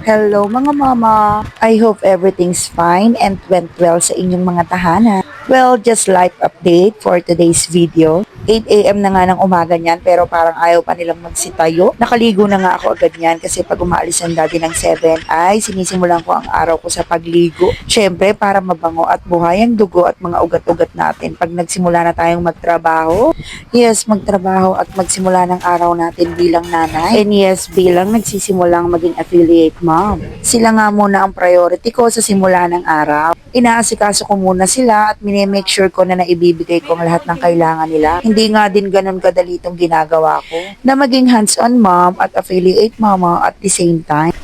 Hello mga mama! I hope everything's fine and went well sa inyong mga tahanan. Well, just life update for today's video. 8 a.m. na nga ng umaga niyan pero parang ayaw pa nilang magsitayo. Nakaligo na nga ako agad niyan kasi pag umaalis ang daddy ng 7 ay sinisimulan ko ang araw ko sa pagligo. Syempre para mabango at buhay ang dugo at mga ugat-ugat natin pag nagsimula na tayong magtrabaho. Yes, magtrabaho at magsimula ng araw natin bilang nanay. And yes, bilang nagsisimulang maging affiliate mom. Sila nga muna ang priority ko sa simula ng araw. Inaasikaso ko muna sila at make sure ko na naibibigay ko ang lahat ng kailangan nila. Hindi nga din ganun kadali itong ginagawa ko na maging hands-on mom at affiliate mama at the same time.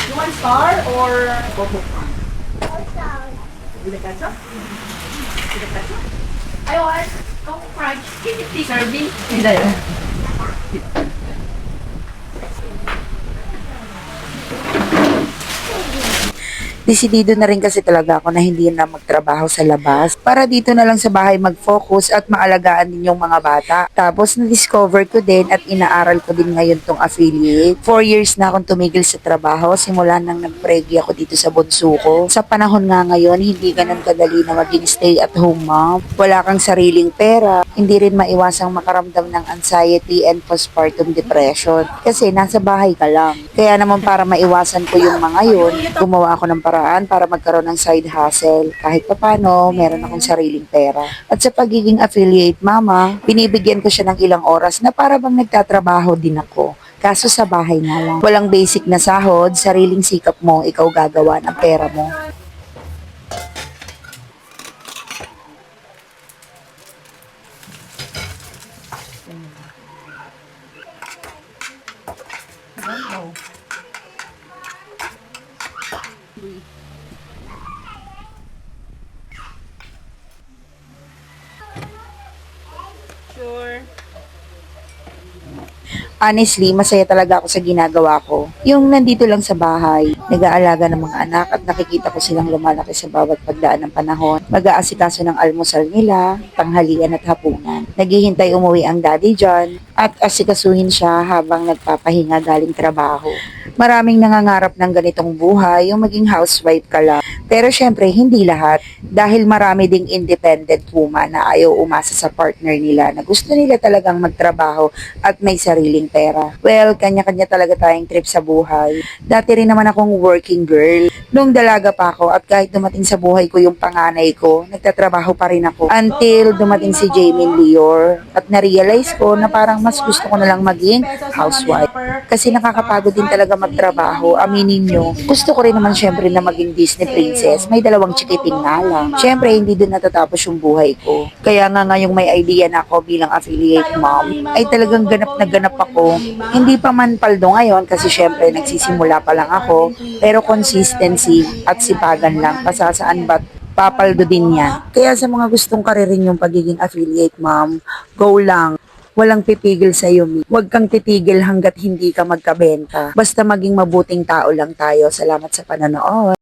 You want star or coco? With the ketchup? With the ketchup? I want coco crunch. Is it this serving? Hindi. Desidido na rin kasi talaga ako na hindi na magtrabaho sa labas. Para dito na lang sa bahay mag-focus at maalagaan din yung mga bata. Tapos na-discover ko din at inaaral ko din ngayon tong affiliate. 4 years na akong tumigil sa trabaho simula nang nag-pregi ako dito sa bunso ko. Sa panahon nga ngayon, hindi ganun kadali na maging stay-at-home mom. Wala kang sariling pera. Hindi rin maiwasang makaramdam ng anxiety and postpartum depression. Kasi nasa bahay ka lang. Kaya naman para maiwasan ko yung mga yun, gumawa ako ng paraan para magkaroon ng side hustle. Kahit papano, meron akong sariling pera. At sa pagiging affiliate mama, binibigyan ko siya ng ilang oras na para bang nagtatrabaho din ako. Kaso sa bahay nga lang. Walang basic na sahod, sariling sikap mo, ikaw gagawa ng pera mo. Sure. Honestly, masaya talaga ako sa ginagawa ko. Yung nandito lang sa bahay, nag-aalaga ng mga anak at nakikita ko silang lumalaki sa bawat pagdaan ng panahon. Mag-aasikaso ng almusal nila, tanghalian at hapunan. Naghihintay umuwi ang daddy dyan at asikasuhin siya habang nagpapahinga galing trabaho. Maraming nangangarap ng ganitong buhay, yung maging housewife ka lang. Pero syempre, hindi lahat. Dahil marami ding independent woman na ayaw umasa sa partner nila na gusto nila talagang magtrabaho at may sariling pera. Well, kanya-kanya talaga tayong trip sa buhay. Dati rin naman akong working girl. Nung dalaga pa ako at kahit dumating sa buhay ko yung panganay ko, nagtatrabaho pa rin ako. Until dumating si Jamie Lior at na-realize ko na parang mas gusto ko na lang maging housewife. Kasi nakakapagod din talaga magtrabaho, aminin nyo. Gusto ko rin naman syempre na maging Disney princess. May 2 chikiting nga lang. Syempre, hindi din natatapos yung buhay ko. Kaya nga ngayong may idea na ako bilang affiliate mom, ay talagang ganap na ganap ako. Hindi pa man paldo ngayon kasi syempre nagsisimula pa lang ako. Pero consistency at sipagan lang. Pasasaan ba't papaldo din yan. Kaya sa mga gustong karirin yung pagiging affiliate mom, go lang. Walang pipigil sa iyo. Huwag kang titigil hanggat hindi ka magkabenta. Basta maging mabuting tao lang tayo. Salamat sa panonood.